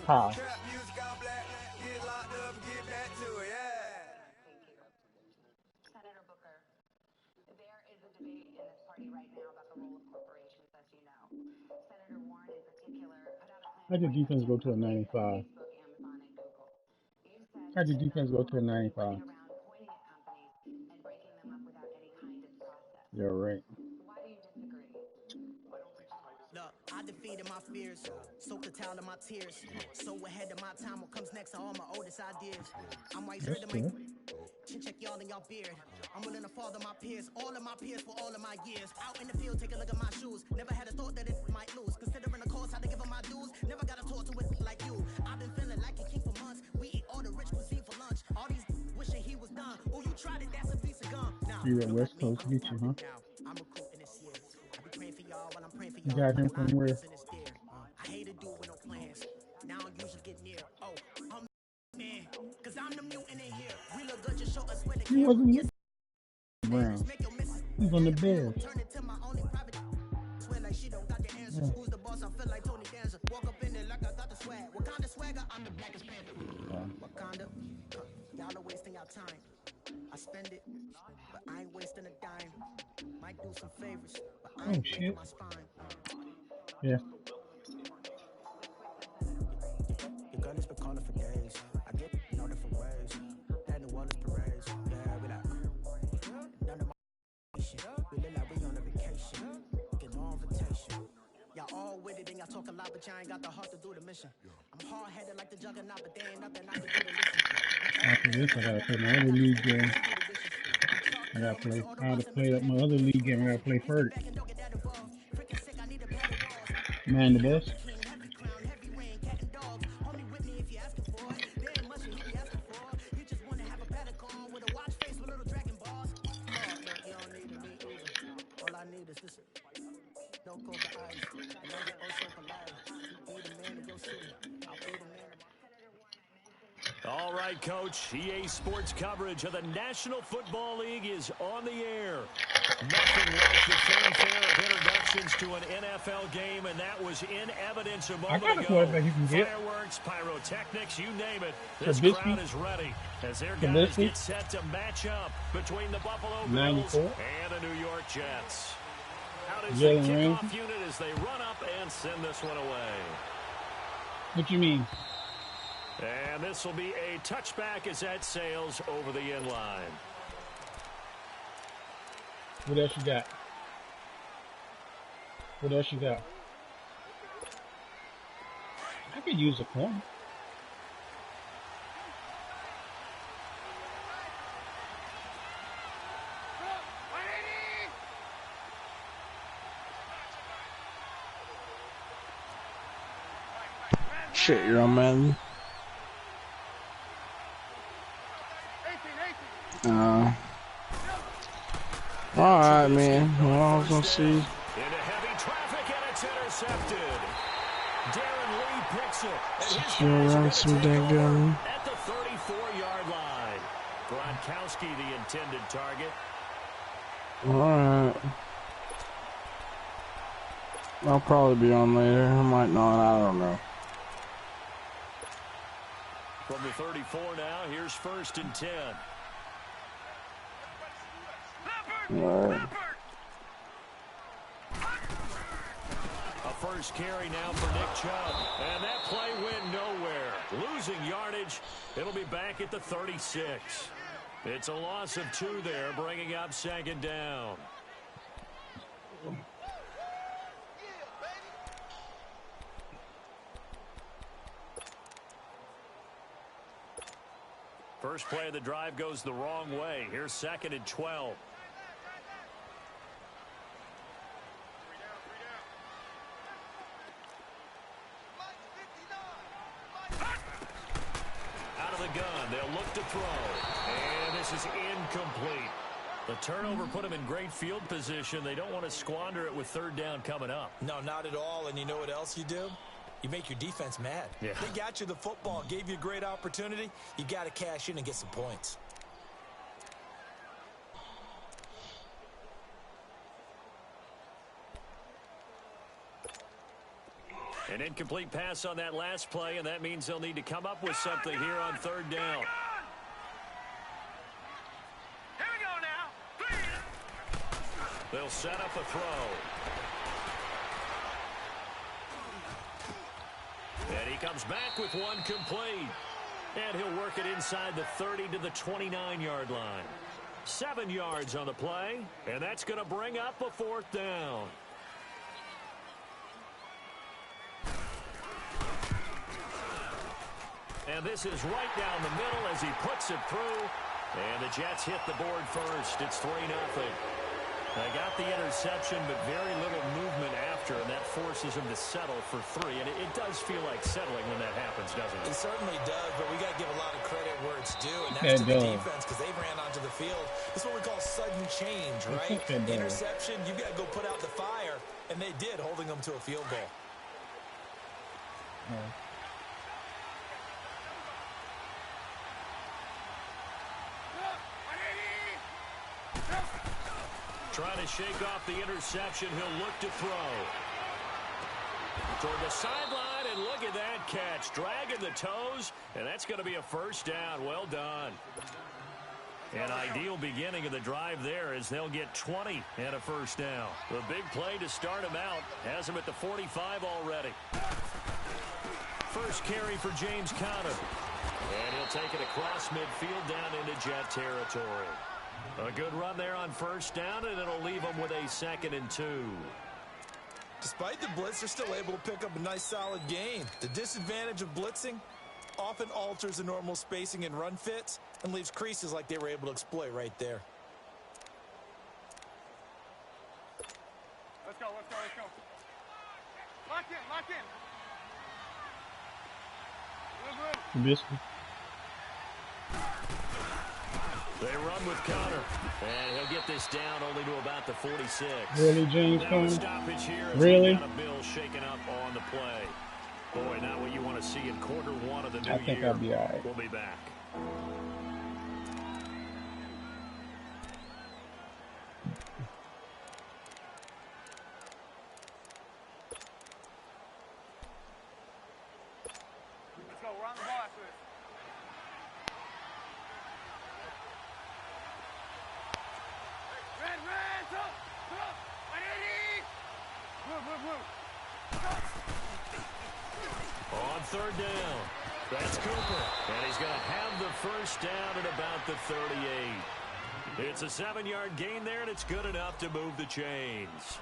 How? How'd your defense go to a 95? How'd your defense go to a 95? You're right. Look, I defeated my fears, soaked the towel in my tears. So ahead of my time, what comes next are all my oldest ideas. I'm wiser That's than my cool. check y'all in y'all beard. I'm willing to father my peers, all of my peers for all of my years. Out in the field, take a look at my shoes. Never had a thought that it might lose. Considering the cost, had to give them my dues. Never got to talk to it like you. I've been feeling like a king for months. We eat all the rich cuisine for lunch. All these wishing he was done. Oh, you tried it, that's a piece of gum. Now, You at look West at me, Coast I'm the get you, huh? captain now. I'm recruiting this year. I be praying for y'all while I'm praying for You y'all. got Like him a line from where? race in this deer. I hate to do it with no plans. Now I don't usually get near. Oh, I'm man, cause I'm the mutant in here. We look good, just show us where the He camera. wasn't Yes, with the Browns. make your missus He was on the Alabama. Bears. Turn it to my only private. Swear like she don't got the answers. Yeah. Who's the boss? I feel like Tony Danza. Walk up in there like I got the swag. What kind of swagger? I'm the blackest panther. Wakanda, y'all are wasting your time. I spend it, but I ain't wasting a dime. Might do some favors, but I Oh ain't breaking shit. my spine. Yeah. Your girl has been calling for days. I get no different ways. That New Orleans parades. Yeah, we like none of my shit. We look like we on a vacation. Get no invitation. Y'all all with it and y'all talk a lot, but y'all ain't got the heart to do the mission. I'm hard-headed like the juggernaut, but there ain't nothing I can do to listen. After this, I gotta play my other league game. I gotta play. I gotta play up my other league game. I gotta play first. Man, the best. All I need is this. No cold eyes. And now you're also polite. You be the man of your city. I'll be the man of my. All right, Coach. EA Sports coverage of the National Football League is on the air. Nothing like the fanfare of introductions to an NFL game, and that was in evidence a I moment got a ago. quarterback you can get. Fireworks, pyrotechnics, you name it. This Trubisky. crowd is ready as their guys Trubisky. get set to match up between the Buffalo Bills 94. and the New York Jets. Out is the Jalen kickoff Ramsey. unit as they run up and send this one away. What you mean? And this will be a touchback as that sails over the end line. What else you got? What else you got? I could use a corner. Shit, you're on man. Alright, man. Well, I was gonna see. Into heavy traffic, and it's intercepted. Darren Lee picks it. And his guys Around are some going to dang take over gun. at the 34-yard line. Gronkowski, the intended target. Alright. I'll probably be on later. I might not. I don't know. From the 34 now, here's 1st and 10. Alright. A first carry now for Nick Chubb. And that play went nowhere. Losing yardage. It'll be back at the 36. It's a loss of 2 there, bringing up 2nd down. First play of the drive goes the wrong way. Here's 2nd and 12. Out of the gun, they'll look to throw. And this is incomplete. The turnover put them in great field position. They don't want to squander it with 3rd down coming up. No, not at all. And you know what else you do? You make your defense mad. Yeah. They got you the football, gave you a great opportunity. You got to cash in and get some points. An incomplete pass on that last play, and that means they'll need to come up with something here on third down. Here we go now. They'll set up a throw. And he comes back with one complete. And he'll work it inside the 30 to the 29-yard line. 7 yards on the play, and that's going to bring up a fourth down. And this is right down the middle as he puts it through. And the Jets hit the board first. It's 3-0. They got the interception, but very little movement after, and that forces him to settle for 3. And it does feel like settling when that happens, doesn't it? It certainly does, but we got to give a lot of credit where it's due, and that's to the defense because they ran onto the field. This is what we call sudden change, right? Interception, you got to go put out the fire, and they did, holding them to a field goal. Trying to shake off the interception. He'll look to throw. Toward the sideline, and look at that catch. Dragging the toes, and that's going to be a first down. Well done. An ideal beginning of the drive there as they'll get 20 and a first down. The big play to start him out has him at the 45 already. First carry for James Conner. And he'll take it across midfield down into Jet territory. A good run there on first down, and it'll leave them with a 2nd and 2. Despite the blitz, they're still able to pick up a nice, solid gain. The disadvantage of blitzing often alters the normal spacing and run fits and leaves creases like they were able to exploit right there. Let's go, let's go, let's go. Lock in, lock in. Good, good. They run with Conner, and he'll get this down only to about the 46. Really, James Conner? Stoppage here. Really? Got a bill shaken up on the play. Boy, not what you want to see in quarter 1 of the new year. I think I'll be all right. We'll be back. Let's go, we're on the ball after this. On third down, that's Cooper, and he's going to have the first down at about the 38. It's a 7-yard gain there, and it's good enough to move the chains.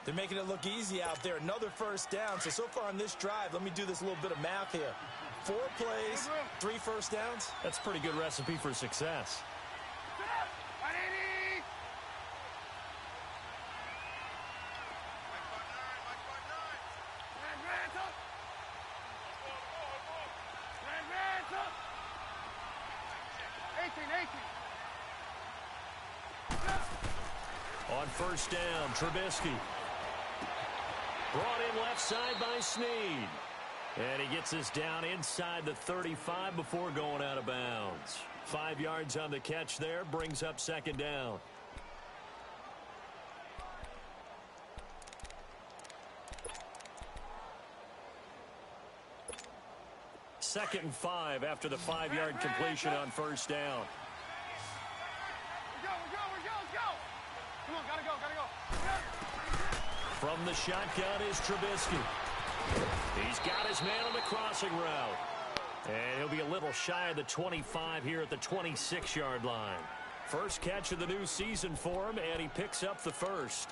They're making it look easy out there. Another first down. So far on this drive, let me do this little bit of math here. 4 plays, 3 first downs. That's a pretty good recipe for success. On first down, Trubisky. Brought in left side by Snead. And he gets us down inside the 35 before going out of bounds. 5 yards on the catch there, brings up 2nd down. Second and 5 after the 5-yard completion on first down. Let's go. Come on, gotta go. From the shotgun is Trubisky. He's got his man on the crossing route. And he'll be a little shy of the 25 here at the 26-yard line. First catch of the new season for him, and he picks up the first.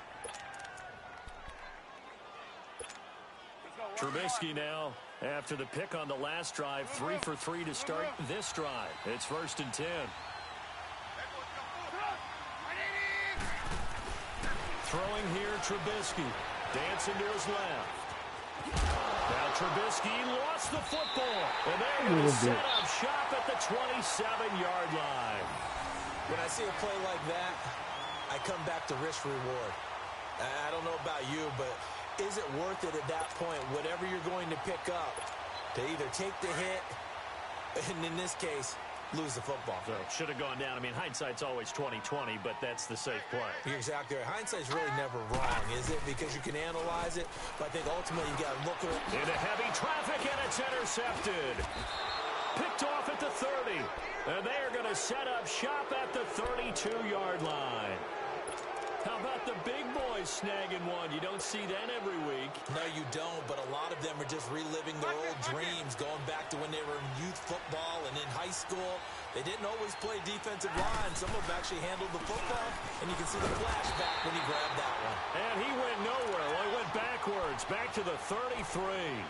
Trubisky now, after the pick on the last drive, 3 for 3 to start this drive. It's 1st and 10. Throwing here, Trubisky. Dancing to his left. Now Trubisky lost the football. And they're going to set up shop at the 27-yard line. When I see a play like that, I come back to risk reward. I don't know about you, but is it worth it at that point, whatever you're going to pick up, to either take the hit, and in this case, lose the football. So should have gone down. I mean, hindsight's always 20/20, but that's the safe play. You're exactly right. Hindsight's really never wrong, is it? Because you can analyze it, but I think ultimately you got to look at it. Into heavy traffic, and it's intercepted. Picked off at the 30. And they are going to set up shop at the 32-yard line. How about the big boys snagging one? You don't see that every week. No, you don't, but a lot of them are just reliving their old dreams, going back to when they were in youth football and in high school. They didn't always play defensive line. Some of them actually handled the football, and you can see the flashback when he grabbed that one. And he went nowhere. Well, he went backwards, back to the 33.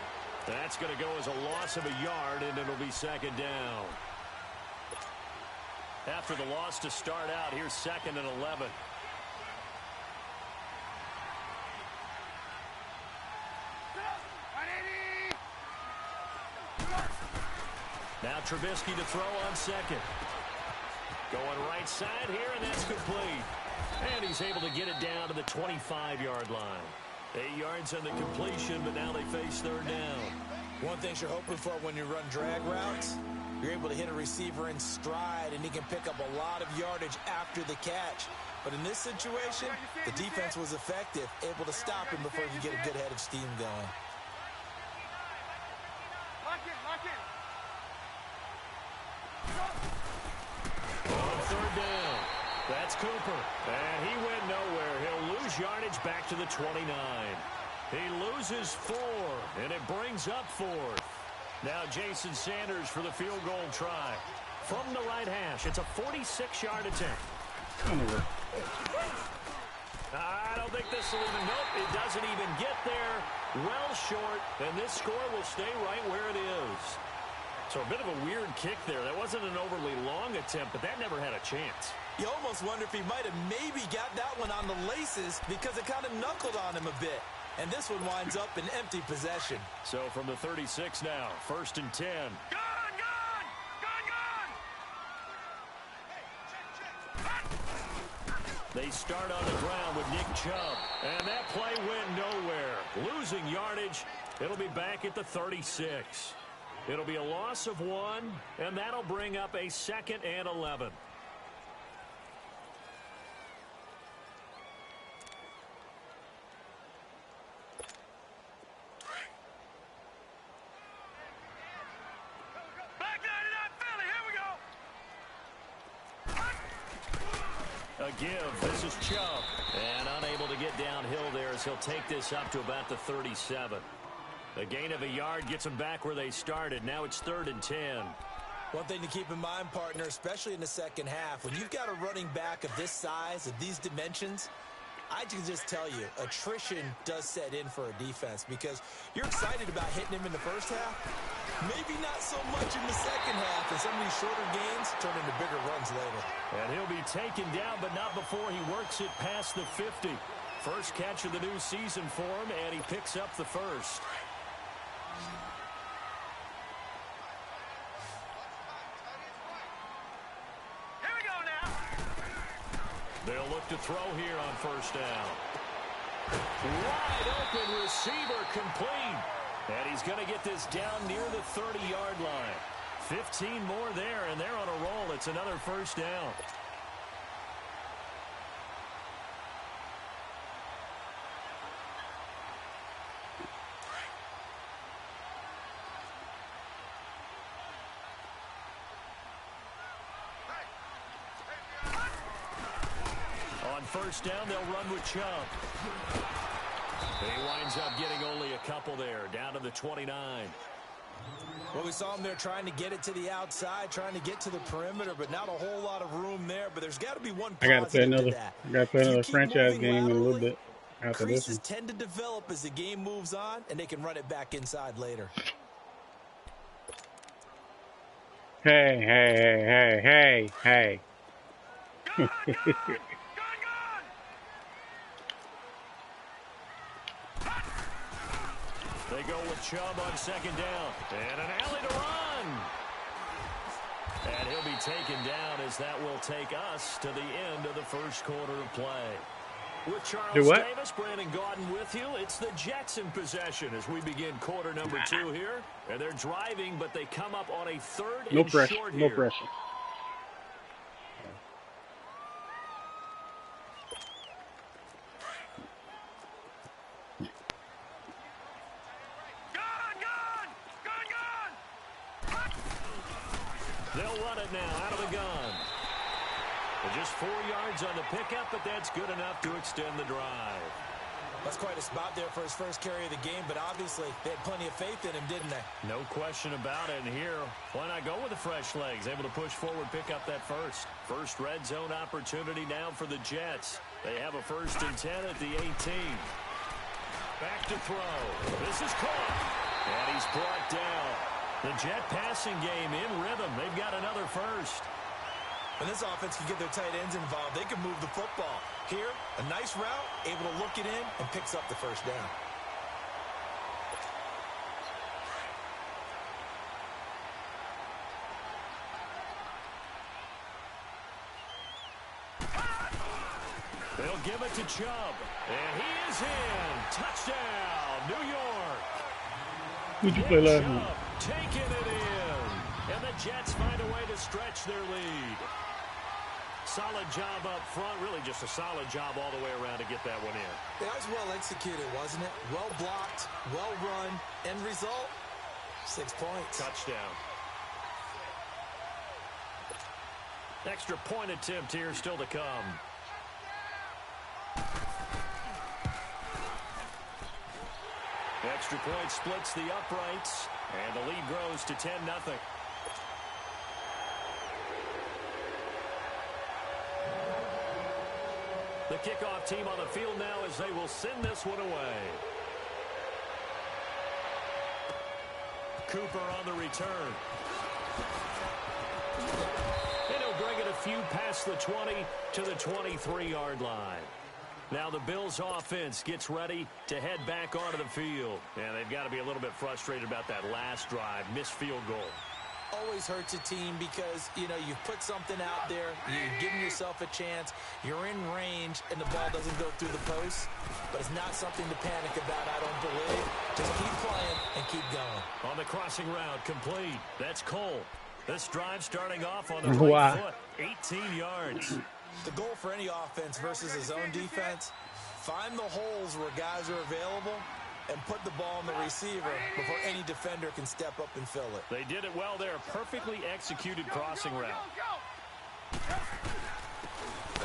That's going to go as a loss of a yard, and it'll be second down. After the loss to start out, here's 2nd and 11. Now Trubisky to throw on second. Going right side here, and that's complete. And he's able to get it down to the 25-yard line. 8 yards on the completion, but now they face third down. One thing you're hoping for when you run drag routes, you're able to hit a receiver in stride, and he can pick up a lot of yardage after the catch. But in this situation, the defense was effective, able to stop him before he could get a good head of steam going. On third down, that's Cooper. And he went nowhere. He'll lose yardage back to the 29. He loses 4, and it brings up 4th. Now Jason Sanders for the field goal try. From the right hash, it's a 46-yard attempt. I don't think this will even, nope, it doesn't even get there. Well short, and this score will stay right where it is. So a bit of a weird kick there. That wasn't an overly long attempt, but that never had a chance. You almost wonder if he might have maybe got that one on the laces because it kind of knuckled on him a bit. And this one winds up in empty possession. So from the 36 now, 1st and 10. They start on the ground with Nick Chubb. And that play went nowhere. Losing yardage. It'll be back at the 36. It'll be a loss of 1, and that'll bring up a 2nd and 11. A give. This is Chubb. And unable to get downhill there as he'll take this up to about the 37. A gain of a yard gets them back where they started. Now it's 3rd and 10. One thing to keep in mind, partner, especially in the second half, when you've got a running back of this size, of these dimensions, I can just tell you, attrition does set in for a defense because you're excited about hitting him in the first half. Maybe not so much in the second half, and some of these shorter gains turn into bigger runs later. And he'll be taken down, but not before he works it past the 50. First catch of the new season for him, and he picks up the first. Here we go now. They'll look to throw here on first down. Wide open receiver complete. And he's going to get this down near the 30-yard line. 15 more there, and they're on a roll. It's another first down. On first down, they'll run with Chubb. He winds up getting only a couple there, down to the 29. Well, we saw him there trying to get it to the outside, trying to get to the perimeter, but not a whole lot of room there. But there's got to be one I got to play another. I got to play another franchise game in a little bit after this one. Creases tend to develop as the game moves on, and they can run it back inside later. Hey. They go with Chubb on second down. And an alley to run. And he'll be taken down as that will take us to the end of the first quarter of play. With Charles Davis, Brandon Gaudin with you. It's the Jets in possession as we begin quarter number 2 here. And they're driving, but they come up on a third and short here. No pressure. They'll run it now out of the gun. Just 4 yards on the pickup, but that's good enough to extend the drive. That's quite a spot there for his first carry of the game, but obviously they had plenty of faith in him, didn't they? No question about it. And here, why not go with the fresh legs? Able to push forward, pick up that first. First red zone opportunity now for the Jets. They have a 1st and 10 at the 18. Back to throw. This is caught. And he's brought down. The Jet passing game in rhythm. They've got another first. When this offense can get their tight ends involved, they can move the football. Here, a nice route, able to look it in, and picks up the first down. They'll give it to Chubb. And he is in. Touchdown, New York. Who'd you play last week? Taking it in. And the Jets find a way to stretch their lead. Solid job up front. Really just a solid job all the way around to get that one in. That was well executed, wasn't it? Well blocked, well run. End result, 6 points. Touchdown. Extra point attempt here still to come. Extra point splits the uprights, and the lead grows to 10-0. The kickoff team on the field now as they will send this one away. Cooper on the return. And he'll bring it a few past the 20 to the 23-yard line. Now the Bills offense gets ready to head back onto the field. And they've got to be a little bit frustrated about that last drive, missed field goal. Always hurts a team because, you know, you've put something out there, you're giving yourself a chance, you're in range, and the ball doesn't go through the post. But it's not something to panic about, I don't believe. Just keep playing and keep going. On the crossing route, complete. That's Cole. This drive starting off on the right foot, 18 yards. The goal for any offense versus a zone defense, find the holes where guys are available and put the ball on the receiver before any defender can step up and fill it. They did it well there. Perfectly executed crossing route.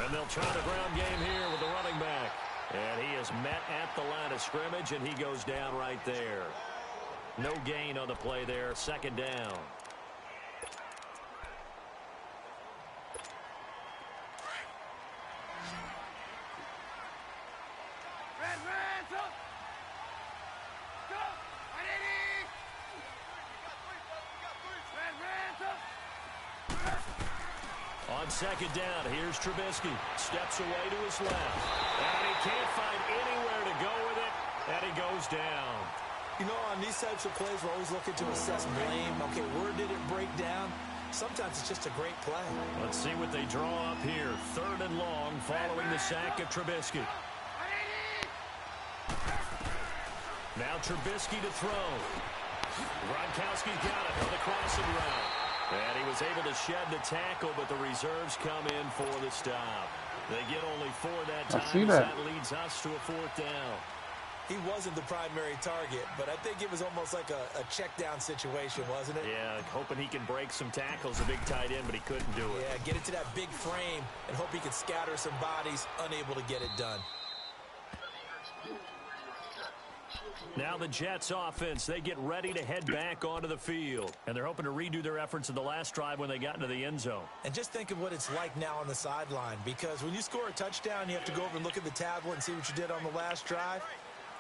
And they'll try the ground game here with the running back. And he is met at the line of scrimmage, and he goes down right there. No gain on the play there. 2nd down. On 2nd down, here's Trubisky. Steps away to his left. And he can't find anywhere to go with it. And he goes down. You know, on these types of plays, we're always looking to assess blame. Okay, where did it break down? Sometimes it's just a great play. Let's see what they draw up here. 3rd and long following the sack of Trubisky. Now Trubisky to throw. Gronkowski's got it on the crossing route. And he was able to shed the tackle, but the reserves come in for the stop. They get only 4 that time. That leads us to a 4th down. He wasn't the primary target, but I think it was almost like a check down situation, wasn't it? Yeah, hoping he can break some tackles, a big tight end, but he couldn't do it. Yeah, get it to that big frame and hope he can scatter some bodies, unable to get it done. Now the Jets offense, they get ready to head back onto the field. And they're hoping to redo their efforts in the last drive when they got into the end zone. And just think of what it's like now on the sideline, because when you score a touchdown, you have to go over and look at the tablet and see what you did on the last drive.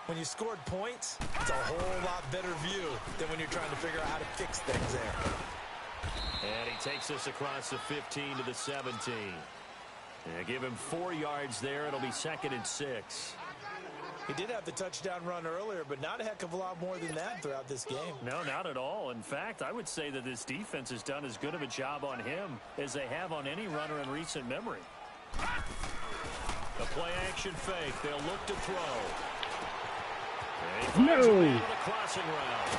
When you scored points, it's a whole lot better view than when you're trying to figure out how to fix things there. And he takes this across the 15 to the 17. And give him 4 yards there. It'll be 2nd and 6. He did have the touchdown run earlier, but not a heck of a lot more than that throughout this game. No, not at all. In fact, I would say that this defense has done as good of a job on him as they have on any runner in recent memory. The play-action fake. They'll look to throw. No! The crossing route.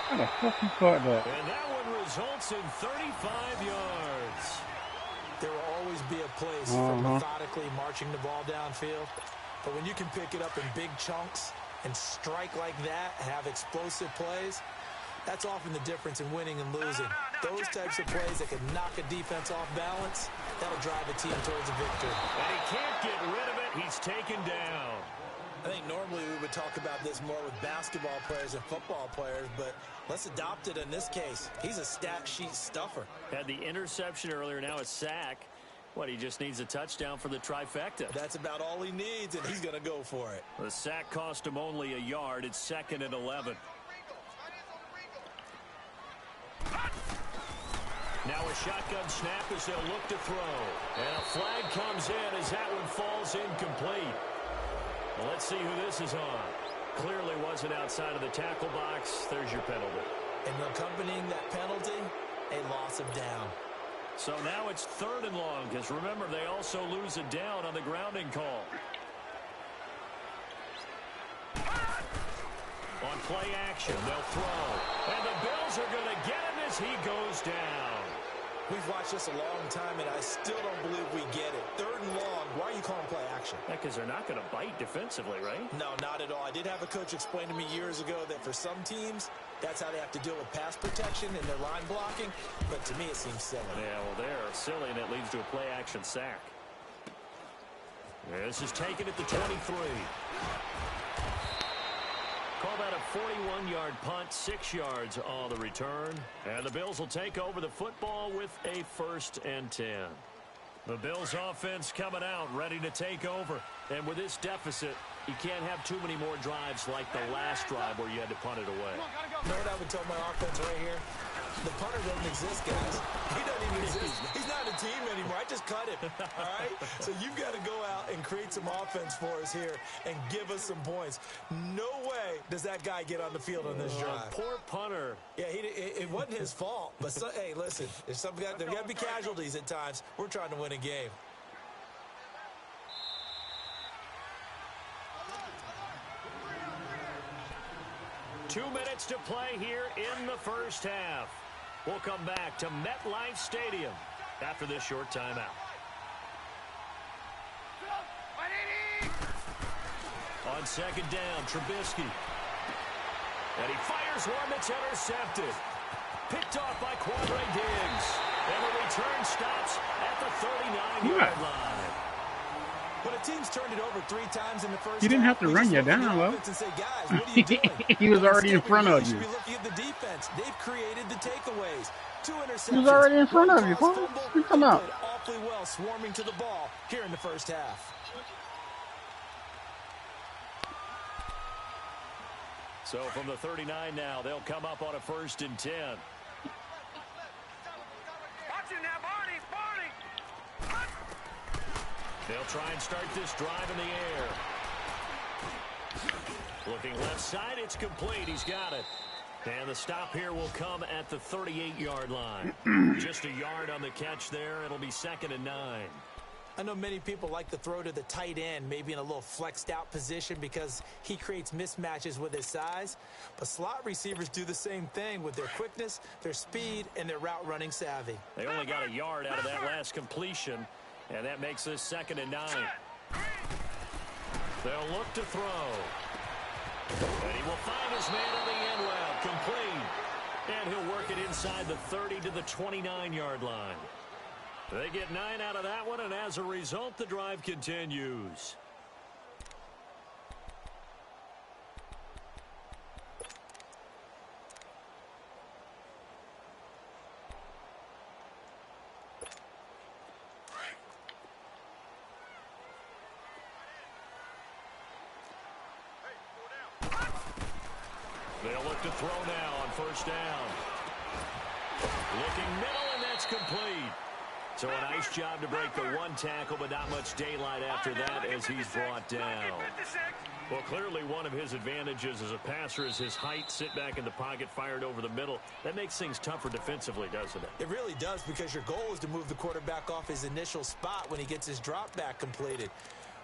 How the fuck you caught that? And that one results in 35 yards. There will always be a place for methodically marching the ball downfield. But when you can pick it up in big chunks and strike like that, have explosive plays, that's often the difference in winning and losing. Those types of plays that can knock a defense off balance, that'll drive a team towards a victory. And he can't get rid of it. He's taken down. I think normally we would talk about this more with basketball players and football players, but let's adopt it in this case. He's a stat sheet stuffer. Had the interception earlier, now a sack. What, he just needs a touchdown for the trifecta. That's about all he needs, and he's going to go for it. The sack cost him only a yard. It's 2nd and 11. Now a shotgun snap as they'll look to throw. And a flag comes in as that one falls incomplete. Well, let's see who this is on. Clearly wasn't outside of the tackle box. There's your penalty. And accompanying that penalty, a loss of down. So now it's 3rd and long, because remember, they also lose a down on the grounding call. On play action, they'll throw. And the Bills are going to get him as he goes down. We've watched this a long time, and I still don't believe we get it. 3rd and long. Why are you calling play action? Yeah, because they're not going to bite defensively, right? No, not at all. I did have a coach explain to me years ago that for some teams, that's how they have to deal with pass protection and their line blocking. But to me, it seems silly. Yeah, well, they're silly, and it leads to a play action sack. This is taken at the 23. Call that a 41-yard punt, 6 yards on the return. And the Bills will take over the football with a 1st and 10. The Bills offense coming out, ready to take over. And with this deficit, you can't have too many more drives like the last drive where you had to punt it away. You know what I would tell my offense right here? The punter doesn't exist, guys. He doesn't even exist. He's not a team anymore. I just cut him, all right? So you've got to go out and create some offense for us here and give us some points. No way does that guy get on the field on this drive. Poor punter. Yeah, it wasn't his fault. But, hey, listen, there's got to be casualties at times. We're trying to win a game. Two minutes to play here in the first half. We'll come back to MetLife Stadium after this short timeout. On 2nd down, Trubisky. And he fires one that's intercepted. Picked off by Quandre Diggs. And the return stops at the 39-yard line. When a team's turned it over 3 times in the first You didn't have to run you down, though. He was already in front of you. Be looking at the defense. They've created the takeaways. 2 interceptions. He was already in front of you, folks. You come out. Played awfully well, swarming to the ball here in the first half. So from the 39 now, they'll come up on a 1st and 10. They'll try and start this drive in the air. Looking left side, it's complete. He's got it. And the stop here will come at the 38-yard line. Just a yard on the catch there. It'll be 2nd and 9. I know many people like to throw to the tight end, maybe in a little flexed out position because he creates mismatches with his size. But slot receivers do the same thing with their quickness, their speed, and their route running savvy. They only got a yard out of that last completion, and that makes this 2nd and 9. They'll look to throw. And he will find his man on the end route, complete. And he'll work it inside the 30 to the 29-yard line. They get 9 out of that one, and as a result, the drive continues. They'll look to throw now on 1st down. Looking middle, and that's complete. So a nice job to break the 1 tackle, but not much daylight after that as he's brought down. Well, clearly one of his advantages as a passer is his height. Sit back in the pocket, fired over the middle. That makes things tougher defensively, doesn't it? It really does, because your goal is to move the quarterback off his initial spot when he gets his drop back completed.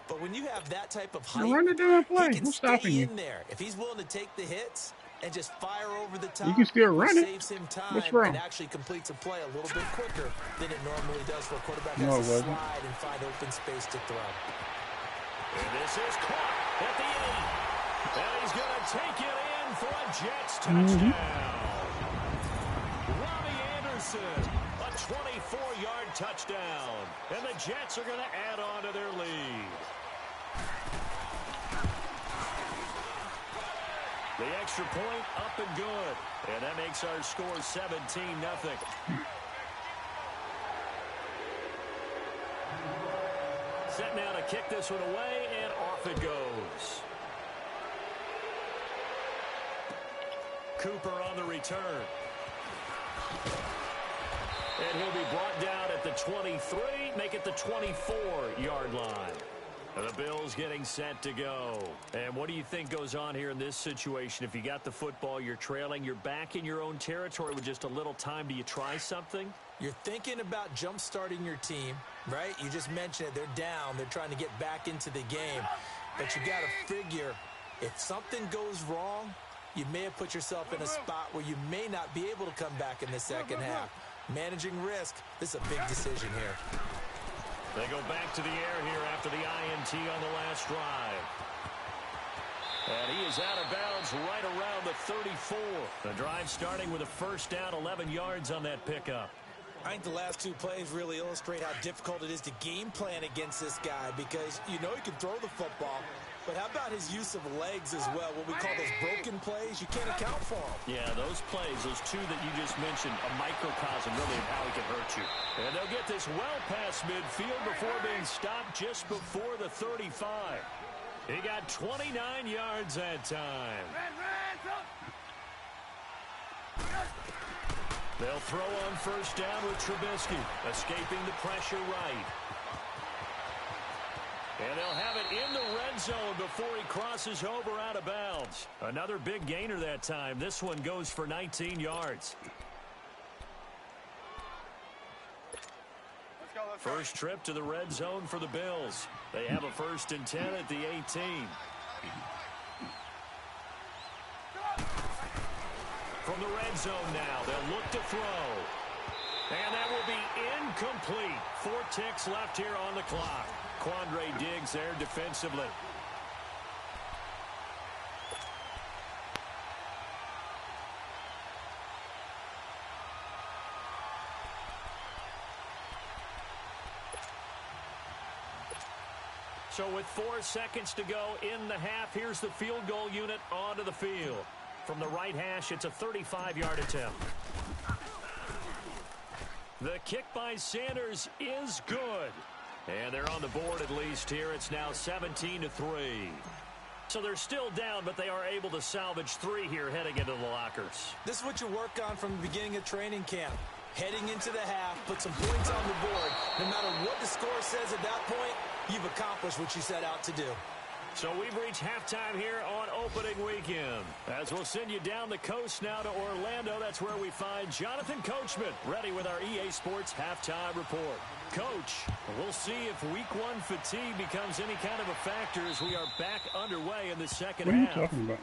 But when you have that type of height, run the damn play. he can Who's stopping stay you? in there. If he's willing to take the hits and just fire over the top, You can still run it. saves him time. What's wrong? And actually completes a play a little bit quicker than it normally does for a quarterback No, has it to wasn't. slide and find open space to throw. And this is caught at the 8. And he's going to take it in for a Jets touchdown. Robbie Anderson touchdown. And the Jets are going to add on to their lead. The extra point up and good. And that makes our score 17-0. Set now to kick this one away, and off it goes. Cooper on the return. And he'll be brought down at the 23, make it the 24-yard line. And the Bills getting set to go. And what do you think goes on here in this situation? If you got the football, you're trailing, you're back in your own territory with just a little time. Do you try something? You're thinking about jump-starting your team, right? You just mentioned it. They're down. They're trying to get back into the game. But you got to figure, if something goes wrong, you may have put yourself in a spot where you may not be able to come back in the second half. Managing risk, this is a big decision here. They go back to the air here after the INT on the last drive. And he is out of bounds right around the 34. The drive starting with a first down, 11 yards on that pickup. I think the last two plays really illustrate how difficult it is to game plan against this guy because you know he can throw the football, but how about his use of legs as well? What we call those broken plays, you can't account for them. Yeah, those plays, those two that you just mentioned, a microcosm really of how he can hurt you. And they'll get this well past midfield before being stopped just before the 35. He got 29 yards that time. They'll throw on first down with Trubisky, escaping the pressure right. And they'll have it in the red zone before he crosses over out of bounds. Another big gainer that time. This one goes for 19 yards. First trip to the red zone for the Bills. They have a 1st and 10 at the 18. From the red zone now, they'll look to throw. And that will be incomplete. 4 ticks left here on the clock. Quandre Diggs there defensively. So with 4 seconds to go in the half, here's the field goal unit onto the field. From the right hash, it's a 35-yard attempt. The kick by Sanders is good. And they're on the board at least here. It's now 17-3. So they're still down, but they are able to salvage 3 here heading into the lockers. This is what you work on from the beginning of training camp. Heading into the half, put some points on the board. No matter what the score says at that point, you've accomplished what you set out to do. So we've reached halftime here on opening weekend. As we'll send you down the coast now to Orlando, that's where we find Jonathan Coachman ready with our EA Sports halftime report. Coach, we'll see if week 1 fatigue becomes any kind of a factor as we are back underway in the second half. What are you talking about?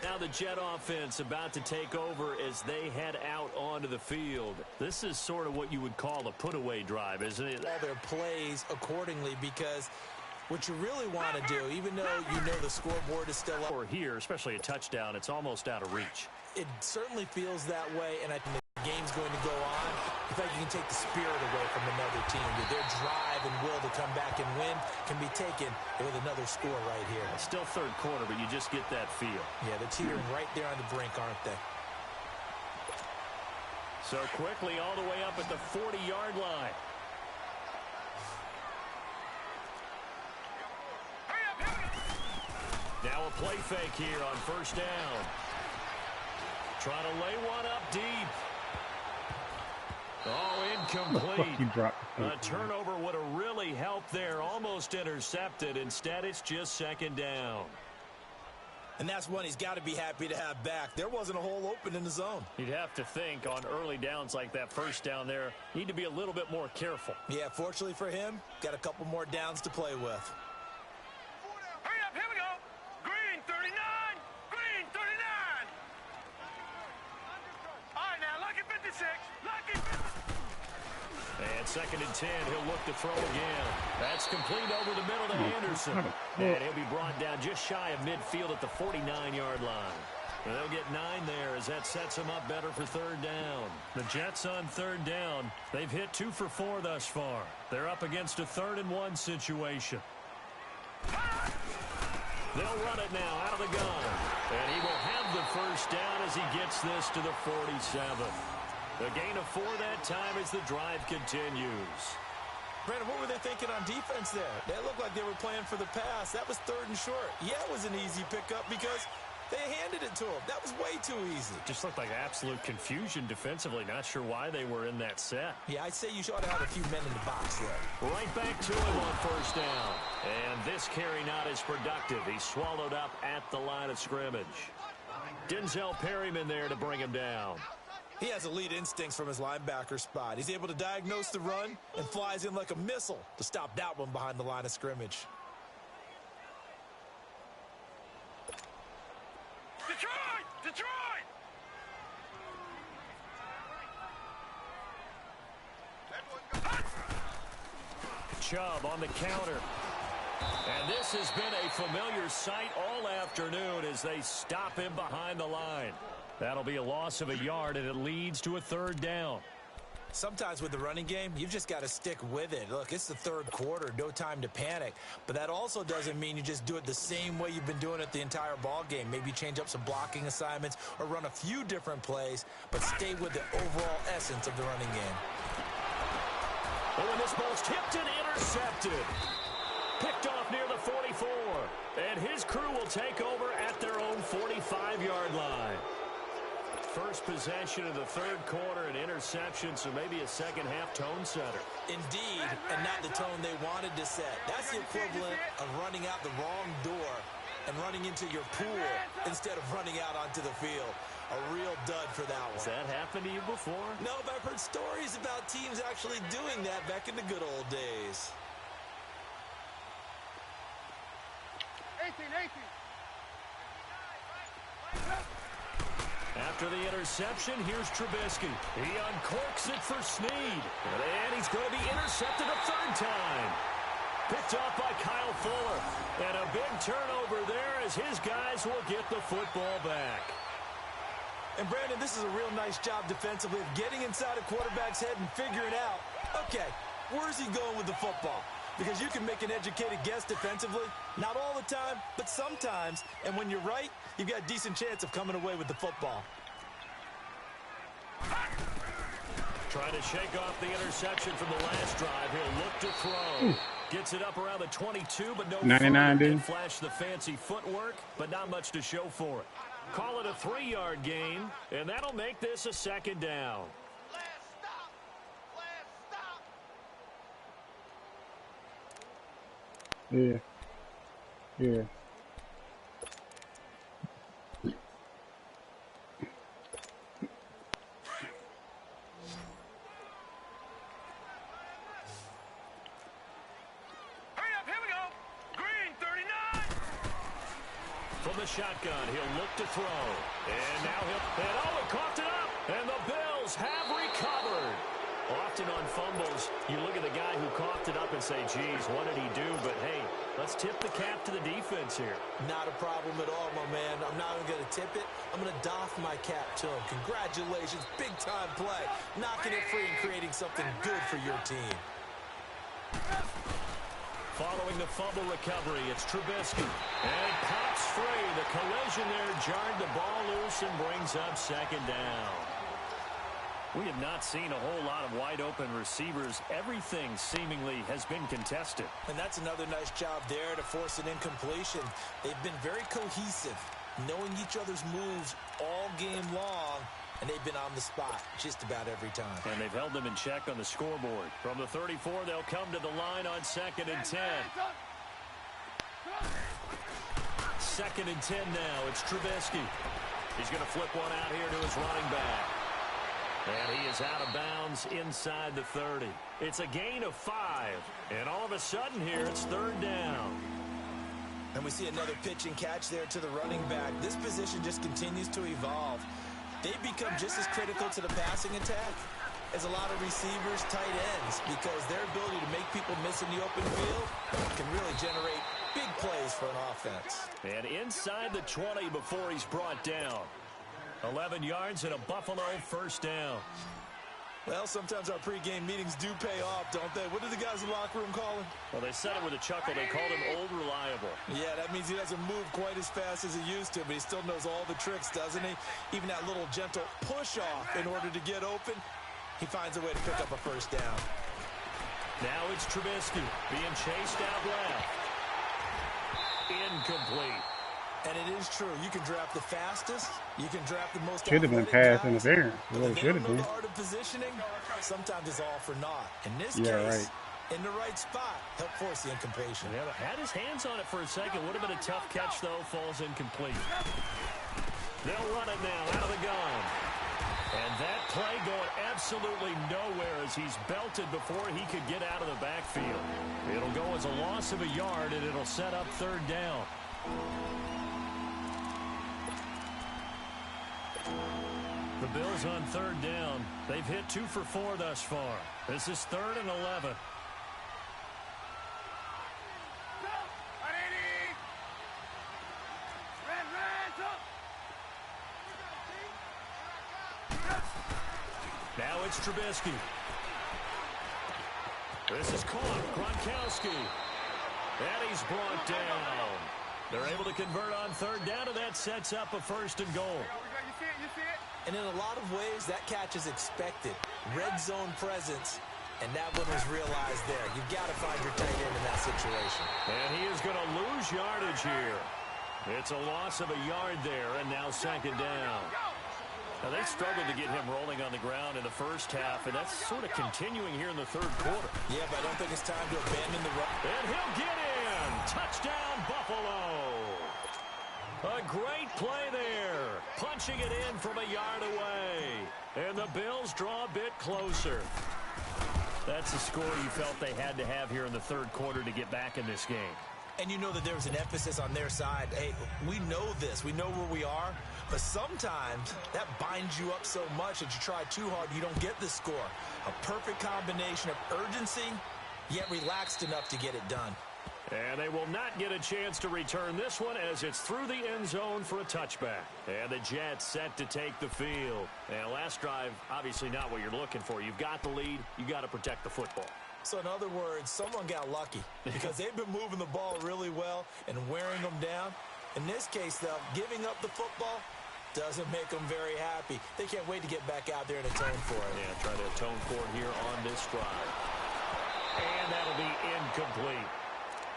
Now the Jet offense about to take over as they head out onto the field. This is sort of what you would call a put-away drive, isn't it? All their plays accordingly because what you really want to do, even though you know the scoreboard is still up. Or here, especially a touchdown, it's almost out of reach. It certainly feels that way, and I think the game's going to go on. In fact, you can take the spirit away from another team. Their drive and will to come back and win can be taken with another score right here. It's still third quarter, but you just get that feel. Yeah, they're teetering right there on the brink, aren't they? So quickly all the way up at the 40-yard line. Now a play fake here on first down. Trying to lay one up deep. Oh, incomplete. A turnover would have really helped there. Almost intercepted. Instead, it's just second down. And that's one he's got to be happy to have back. There wasn't a hole open in the zone. You'd have to think on early downs like that first down there, need to be a little bit more careful. Yeah, fortunately for him, got a couple more downs to play with. Hurry up, here we go. Green 39. Green 39. All right, now, lucky 56. Lucky 56. And 2nd and 10, he'll look to throw again. That's complete over the middle to Anderson. And he'll be brought down just shy of midfield at the 49-yard line. They'll get 9 there as that sets them up better for third down. The Jets on third down. They've hit 2 for 4 thus far. They're up against a 3rd-and-1 situation. They'll run it now out of the gun. And he will have the first down as he gets this to the 47. A gain of 4 that time as the drive continues. Brandon, what were they thinking on defense there? They looked like they were playing for the pass. That was 3rd and short. Yeah, it was an easy pickup because they handed it to him. That was way too easy. Just looked like absolute confusion defensively. Not sure why they were in that set. Yeah, I'd say you ought to have a few men in the box there. Right back to him on first down. And this carry not as productive. He's swallowed up at the line of scrimmage. Denzel Perryman there to bring him down. He has elite instincts from his linebacker spot. He's able to diagnose the run and flies in like a missile to stop that one behind the line of scrimmage. Detroit! Detroit! Chubb on the counter. And this has been a familiar sight all afternoon as they stop him behind the line. That'll be a loss of a yard, and it leads to a 3rd down. Sometimes with the running game, you've just got to stick with it. Look, it's the 3rd quarter, no time to panic. But that also doesn't mean you just do it the same way you've been doing it the entire ball game. Maybe change up some blocking assignments or run a few different plays, but stay with the overall essence of the running game. Oh, and this ball's tipped and intercepted. Picked off near the 44. And his crew will take over at their own 45-yard line. First possession of the 3rd quarter, an interception, so maybe a second-half tone setter. Indeed, and not the tone they wanted to set. That's the equivalent of running out the wrong door and running into your pool instead of running out onto the field. A real dud for that one. Has that happened to you before? No, but I've heard stories about teams actually doing that back in the good old days. 18. After the interception, here's Trubisky. He uncorks it for Snead. And he's going to be intercepted a 3rd time. Picked off by Kyle Fuller. And a big turnover there as his guys will get the football back. And Brandon, this is a real nice job defensively of getting inside a quarterback's head and figuring out, okay, where's he going with the football? Because you can make an educated guess defensively. Not all the time, but sometimes. And when you're right, you've got a decent chance of coming away with the football. Trying to shake off the interception from the last drive. He'll look to throw. Gets it up around the 22, but no 99, dude. Flash the fancy footwork, but not much to show for it. Call it a 3-yard gain, and that'll make this a 2nd down. Yeah. Hurry up, here we go. Green, 39. From the shotgun, he'll look to throw. And now he coughed it up. And the Bills have recovered. Often on fumbles, you look at the guy who coughed it up and say, geez, what did he do? But, hey, let's tip the cap to the defense here. Not a problem at all, my man. I'm not even going to tip it. I'm going to doff my cap to him. Congratulations. Big-time play. Knocking it free and creating something good for your team. Following the fumble recovery, it's Trubisky. And it pops free. The collision there jarred the ball loose and brings up 2nd down. We have not seen a whole lot of wide-open receivers. Everything seemingly has been contested. And that's another nice job there to force an incompletion. They've been very cohesive, knowing each other's moves all game long, and they've been on the spot just about every time. And they've held them in check on the scoreboard. From the 34, they'll come to the line on 2nd and 10. 2nd and 10 now. It's Trubisky. He's going to flip one out here to his running back. And he is out of bounds inside the 30. It's a gain of 5. And all of a sudden here, it's 3rd down. And we see another pitch and catch there to the running back. This position just continues to evolve. They become just as critical to the passing attack as a lot of receivers, tight ends, because their ability to make people miss in the open field can really generate Big plays for an offense. And inside the 20 before he's brought down. 11 yards and a Buffalo first down. Well, sometimes our pregame meetings do pay off, don't they? What do the guys in the locker room call him? Well, they said it with a chuckle. They called him Old Reliable. Yeah, that means he doesn't move quite as fast as he used to, but he still knows all the tricks, doesn't he? Even that little gentle push-off in order to get open, he finds a way to pick up a first down. Now it's Trubisky being chased out left. Incomplete. And it is true. You can draft the fastest. You can draft the most. Should have been pass interference. But Well, if it they should don't have know been. the art of positioning, sometimes it's all for naught. In this Yeah, case, right. in the right spot, help force the incompletion. Yeah, had his hands on it for a second. Would have been a tough catch, though. Falls incomplete. They'll run it now out of the gun. And that play going absolutely nowhere as he's belted before he could get out of the backfield. It'll go as a loss of a yard, and it'll set up third down. The Bills on third down. They've hit 2 for 4 thus far. This is 3rd and 11. Now it's Trubisky. This is caught. Gronkowski. And he's brought down. They're able to convert on third down, and that sets up a first and goal. And in a lot of ways, that catch is expected. Red zone presence, and that one was realized there. You've got to find your tight end in that situation. And he is going to lose yardage here. It's a loss of a yard there, and now second down. Now, they struggled to get him rolling on the ground in the first half, and that's sort of continuing here in the third quarter. Yeah, but I don't think it's time to abandon the run. And he'll get in. Touchdown, Buffalo. A great play there. Punching it in from a yard away. And the Bills draw a bit closer. That's the score you felt they had to have here in the third quarter to get back in this game. And you know that there was an emphasis on their side. Hey, we know this. We know where we are. But sometimes that binds you up so much that you try too hard, you don't get the score. A perfect combination of urgency, yet relaxed enough to get it done. And they will not get a chance to return this one as it's through the end zone for a touchback. And the Jets set to take the field. And last drive, obviously not what you're looking for. You've got the lead. You got to protect the football. So in other words, someone got lucky because they've been moving the ball really well and wearing them down. In this case, though, giving up the football doesn't make them very happy. They can't wait to get back out there and atone for it. Yeah, try to atone for it here on this drive. And that'll be incomplete.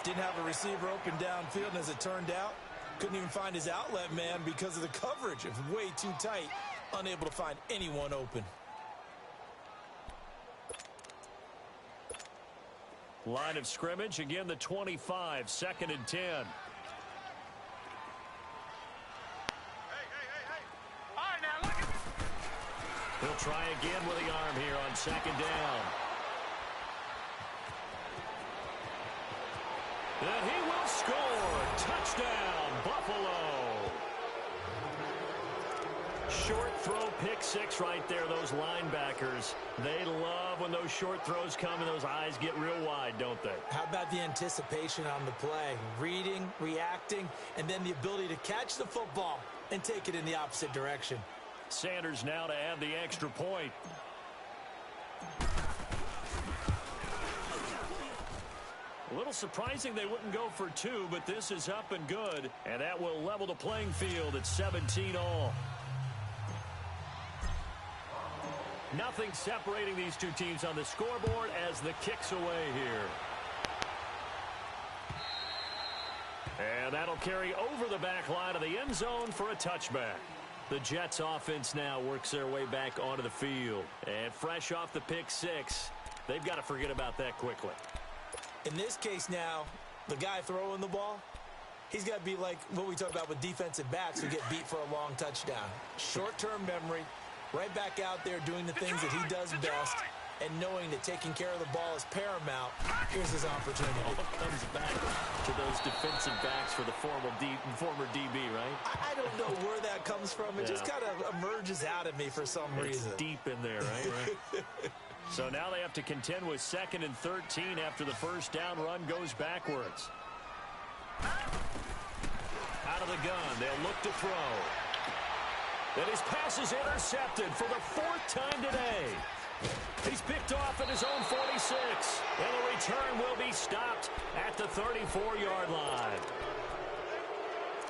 Didn't have a receiver open downfield, and as it turned out, couldn't even find his outlet man because of the coverage. It was way too tight, unable to find anyone open. Line of scrimmage, again the 25, 2nd and 10. Hey. All right, now look at this. He'll try again with the arm here on 2nd down. And he will score. Touchdown, Buffalo. Short throw, pick six right there. Those linebackers, they love when those short throws come and those eyes get real wide, don't they? How about the anticipation on the play? Reading, reacting, and then the ability to catch the football and take it in the opposite direction. Sanders now to add the extra point. A little surprising they wouldn't go for 2, but this is up and good, and that will level the playing field at 17-all. Nothing separating these two teams on the scoreboard as the kick's away here. And that'll carry over the back line of the end zone for a touchback. The Jets offense now works their way back onto the field. And fresh off the pick six, they've got to forget about that quickly. In this case now, the guy throwing the ball, he's got to be like what we talk about with defensive backs who get beat for a long touchdown. Short-term memory, right back out there doing the things that he does best, and knowing that taking care of the ball is paramount. Here's his opportunity. All comes back to those defensive backs for the former DB, right? I don't know where that comes from. It just kind of emerges out of me for some reason. It's deep in there, right? So now they have to contend with 2nd and 13 after the first down run goes backwards. Out of the gun, they'll look to throw. And his pass is intercepted for the 4th time today. He's picked off at his own 46. And the return will be stopped at the 34-yard line.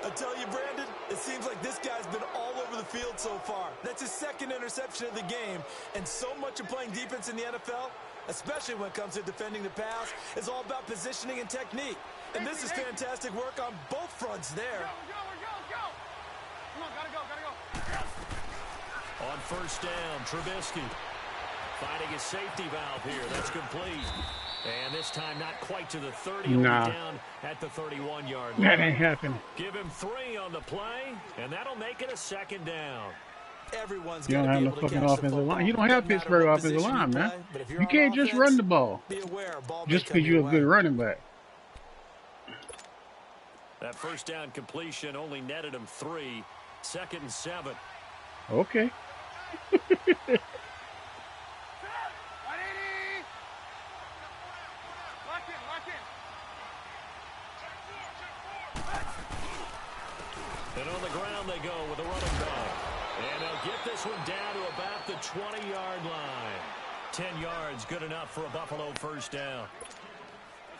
I tell you, Brandon, it seems like this guy's been all over the field so far. That's his 2nd interception of the game. And so much of playing defense in the NFL, especially when it comes to defending the pass, is all about positioning and technique. And this is fantastic work on both fronts there. Go. Come on, gotta go. On first down, Trubisky finding his safety valve here. That's complete. And this time not quite to the 30. Nah. Down at the 31-yard line. That ain't happening. Give him 3 on the play, and that'll make it a 2nd down. Everyone's You don't have no fucking offensive line. You don't have Pittsburgh offensive line, man. You can't just run the ball. Be aware, ball Just because you're a good running back. That first down completion only netted him 3. 2nd and 7. Okay. And on the ground they go with a running back. And they'll get this one down to about the 20-yard line. 10 yards, good enough for a Buffalo first down.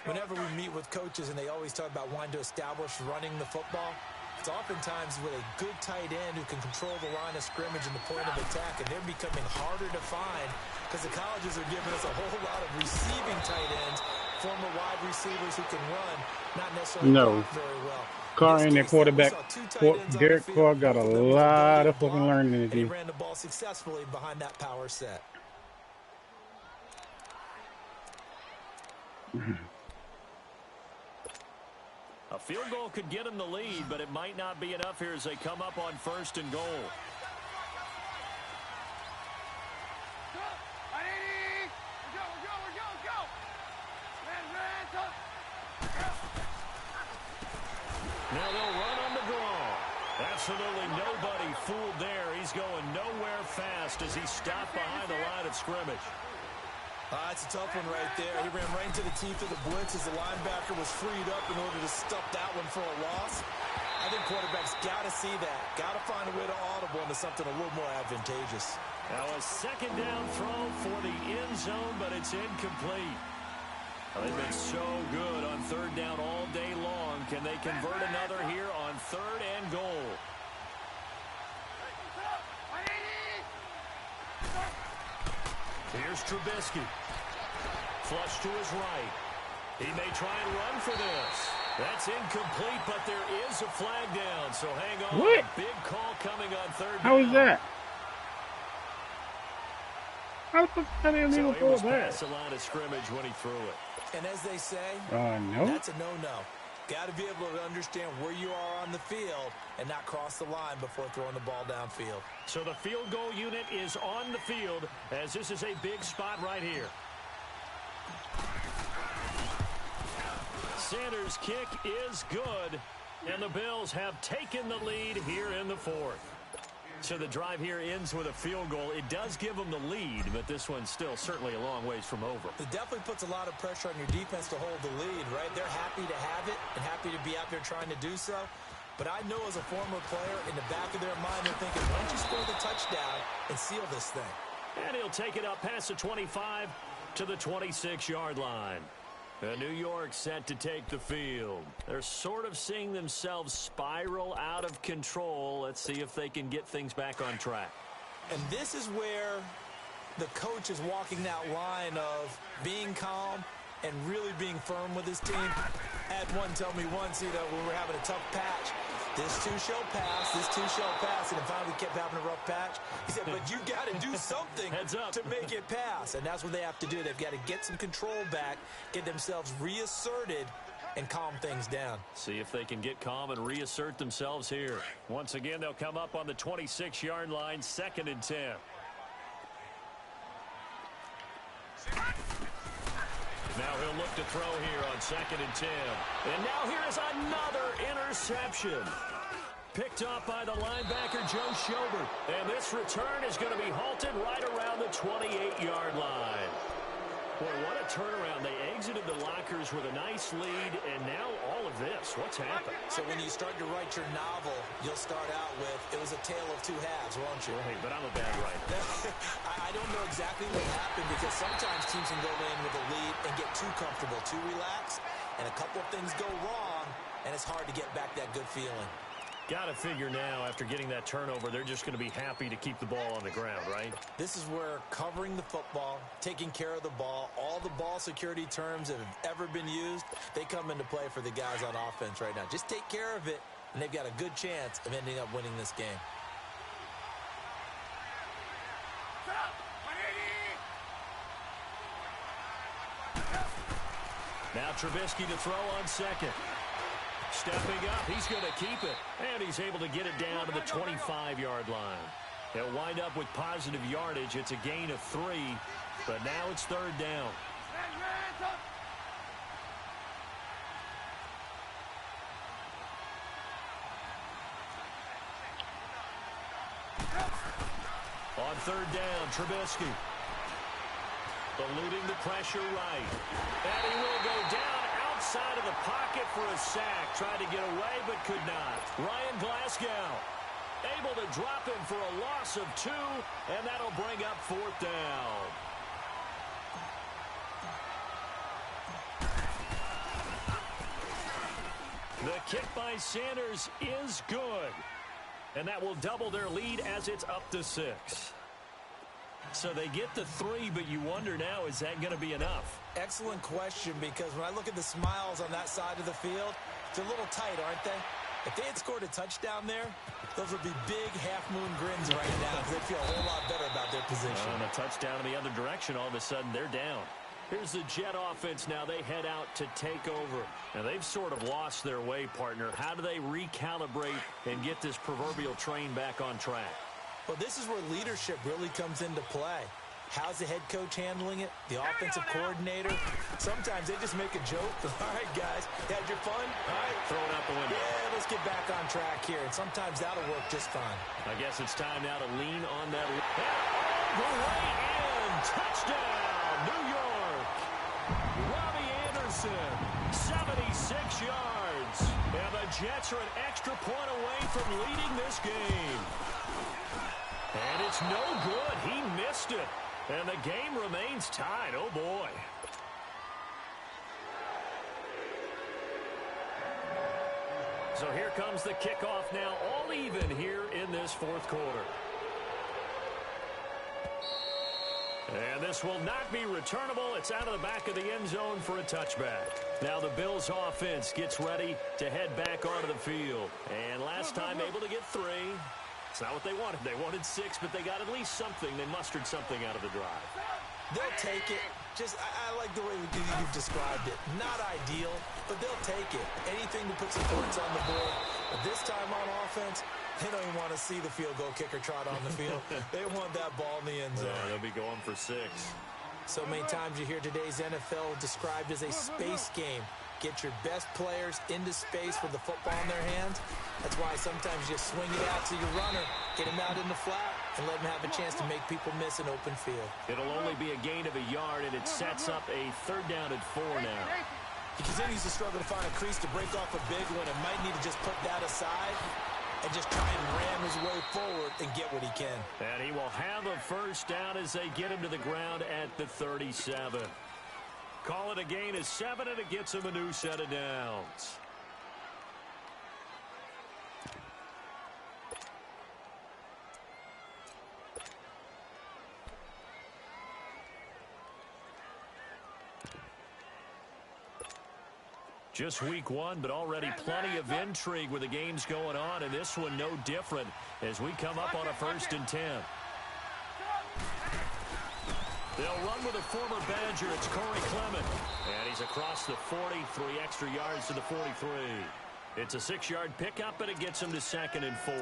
Whenever we meet with coaches and they always talk about wanting to establish running the football, it's oftentimes with a good tight end who can control the line of scrimmage and the point of attack, and they're becoming harder to find because the colleges are giving us a whole lot of receiving tight ends, former wide receivers who can run, not necessarily block very well. Carr and their quarterback, Derek Carr, got a lot of fucking learning to do. He ran the ball successfully behind that power set. A field goal could get him the lead, but it might not be enough here as they come up on 1st and goal. Now they'll run on the draw. Absolutely nobody fooled there. He's going nowhere fast as he stopped behind the line of scrimmage. That's a tough one right there. He ran right into the teeth of the blitz as the linebacker was freed up in order to stuff that one for a loss. I think quarterbacks got to see that. Got to find a way to audible into something a little more advantageous. Now a 2nd down throw for the end zone, but it's incomplete. They've been so good on 3rd down all day long. Can they convert another here on 3rd and goal? Here's Trubisky. Flush to his right. He may try and run for this. That's incomplete, but there is a flag down, so hang on. What? Big call coming on 3rd down. How is that? How the fuck did they So even he was throw that? past the line of scrimmage when he threw it. And as they say, No. that's a no-no. Got to be able to understand where you are on the field and not cross the line before throwing the ball downfield. So the field goal unit is on the field as this is a big spot right here. Sanders' kick is good, and the Bills have taken the lead here in the 4th. So the drive here ends with a field goal. It does give them the lead, but this one's still certainly a long ways from over. It definitely puts a lot of pressure on your defense to hold the lead, right? They're happy to have it and happy to be out there trying to do so. But I know as a former player, in the back of their mind, they're thinking, why don't you score the touchdown and seal this thing? And he'll take it up past the 25 to the 26-yard line. New York set to take the field. They're sort of seeing themselves spiral out of control. Let's see if they can get things back on track. And this is where the coach is walking that line of being calm and really being firm with his team. I had one tell me once, when we were having a tough patch, this too shall pass, this too shall pass, and it finally kept having a rough patch. He said, but you got to do something to make it pass, and that's what they have to do. They've got to get some control back, get themselves reasserted, and calm things down. See if they can get calm and reassert themselves here. Once again, they'll come up on the 26-yard line, 2nd and 10. Now he'll look to throw here on 2nd and 10. And now here is another interception. Picked up by the linebacker, Joe Schobert. And this return is going to be halted right around the 28-yard line. Boy, what a turnaround. They exited the lockers with a nice lead, and now all of this. What's happened? So when you start to write your novel, you'll start out with, it was a tale of two halves, won't you? Right, but I'm a bad writer. I don't know exactly what happened because sometimes teams can go in with a lead and get too comfortable, too relaxed, and a couple of things go wrong, and it's hard to get back that good feeling. Got to figure now, after getting that turnover, they're just going to be happy to keep the ball on the ground, right? This is where covering the football, taking care of the ball, all the ball security terms that have ever been used, they come into play for the guys on offense right now. Just take care of it, and they've got a good chance of ending up winning this game. Now Trubisky to throw on second. Stepping up, he's going to keep it. And he's able to get it down to the 25-yard line. He'll wind up with positive yardage. It's a gain of 3, but now it's third down. On third down, Trubisky. Eluding the pressure right. And he will go down outside of the pocket for a sack. Tried to get away, but could not. Ryan Glasgow able to drop him for a loss of 2, and that'll bring up fourth down. The kick by Sanders is good. And that will double their lead as it's up to 6. So they get the 3, but you wonder now, is that going to be enough? Excellent question, because when I look at the smiles on that side of the field, they're a little tight, aren't they? If they had scored a touchdown there, those would be big half-moon grins right now because they'd feel a whole lot better about their position. And a touchdown in the other direction, all of a sudden they're down. Here's the Jet offense now. They head out to take over. Now, they've sort of lost their way, partner. How do they recalibrate and get this proverbial train back on track? Well, this is where leadership really comes into play. How's the head coach handling it? The offensive coordinator? Sometimes they just make a joke. All right, guys, had your fun? All right. Throw it out the window. Yeah, let's get back on track here. And sometimes that'll work just fine. I guess it's time now to lean on that. All the way in. Touchdown, New York. Robbie Anderson, 76 yards. And the Jets are an extra point away from leading this game. And it's no good. He missed it. And the game remains tied. Oh, boy. So here comes the kickoff now, all even here in this fourth quarter. And this will not be returnable. It's out of the back of the end zone for a touchback. Now the Bills offense gets ready to head back onto the field. And last time able to get 3. It's not what they wanted. They wanted 6, but they got at least something. They mustered something out of the drive. They'll take it. Just, I like the way you've described it. Not ideal, but they'll take it. Anything to put some points on the board. But this time on offense, they don't even want to see the field goal kicker trot on the field. They want that ball in the end zone. Yeah, they'll be going for 6. So many times you hear today's NFL described as a space game. Get your best players into space with the football in their hands. That's why sometimes you just swing it out to your runner, get him out in the flat, and let him have a chance to make people miss an open field. It'll only be a gain of a yard, and it sets up a third down at 4 now. He continues to struggle to find a crease to break off a big one and might need to just put that aside and just try and ram his way forward and get what he can. And he will have a first down as they get him to the ground at the 37. Call it a gain of 7, and it gets him a new set of downs. Just week 1, but already plenty of intrigue with the games going on, and this one no different as we come up on a 1st and 10. They'll run with a former Badger. It's Corey Clement. And he's across the 40, 3 extra yards to the 43. It's a 6-yard pickup, and it gets him to 2nd and 4.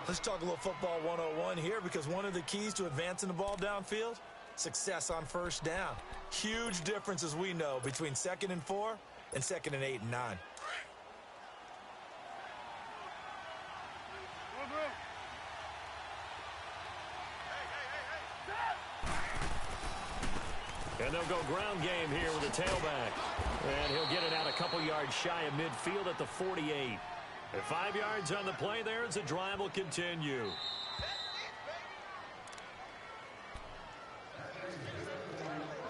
Let's talk a little football 101 here, because one of the keys to advancing the ball downfield, success on first down. Huge difference, as we know, between 2nd and 4 and 2nd and 8 and 9. And they'll go ground game here with the tailback. And he'll get it out a couple yards shy of midfield at the 48. And 5 yards on the play there as the drive will continue.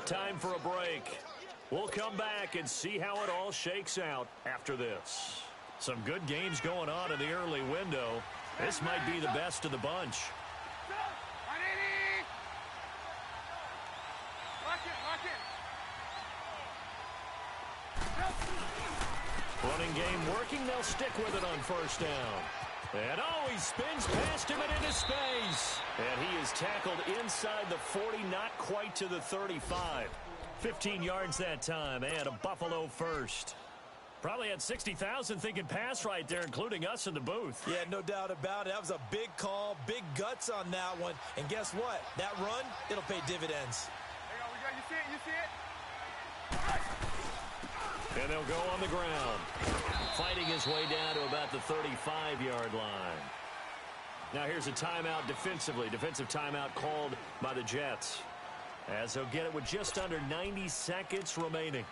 Time for a break. We'll come back and see how it all shakes out after this. Some good games going on in the early window. This might be the best of the bunch. Running game working. They'll stick with it on first down. And he spins past him and into space. And he is tackled inside the 40, not quite to the 35. 15 yards that time, and a Buffalo first. Probably had 60,000 thinking pass right there, including us in the booth. Yeah, no doubt about it. That was a big call, big guts on that one. And guess what? That run, it'll pay dividends. You see it? And they'll go on the ground, fighting his way down to about the 35-yard line. Now here's a timeout defensively. Defensive timeout called by the Jets, as they'll get it with just under 90 seconds remaining.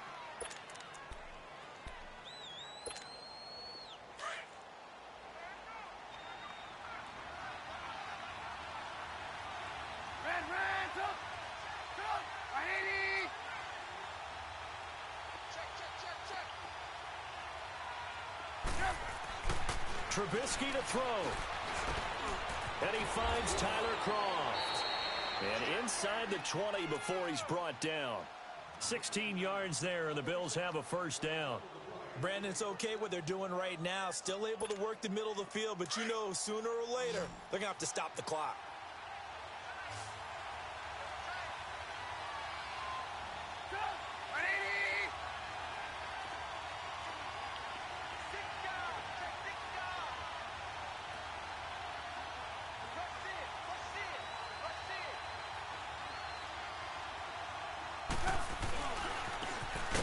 Trubisky to throw. And he finds Tyler Kroft. And inside the 20 before he's brought down. 16 yards there, and the Bills have a first down. Brandon, it's okay what they're doing right now. Still able to work the middle of the field, but you know sooner or later they're going to have to stop the clock.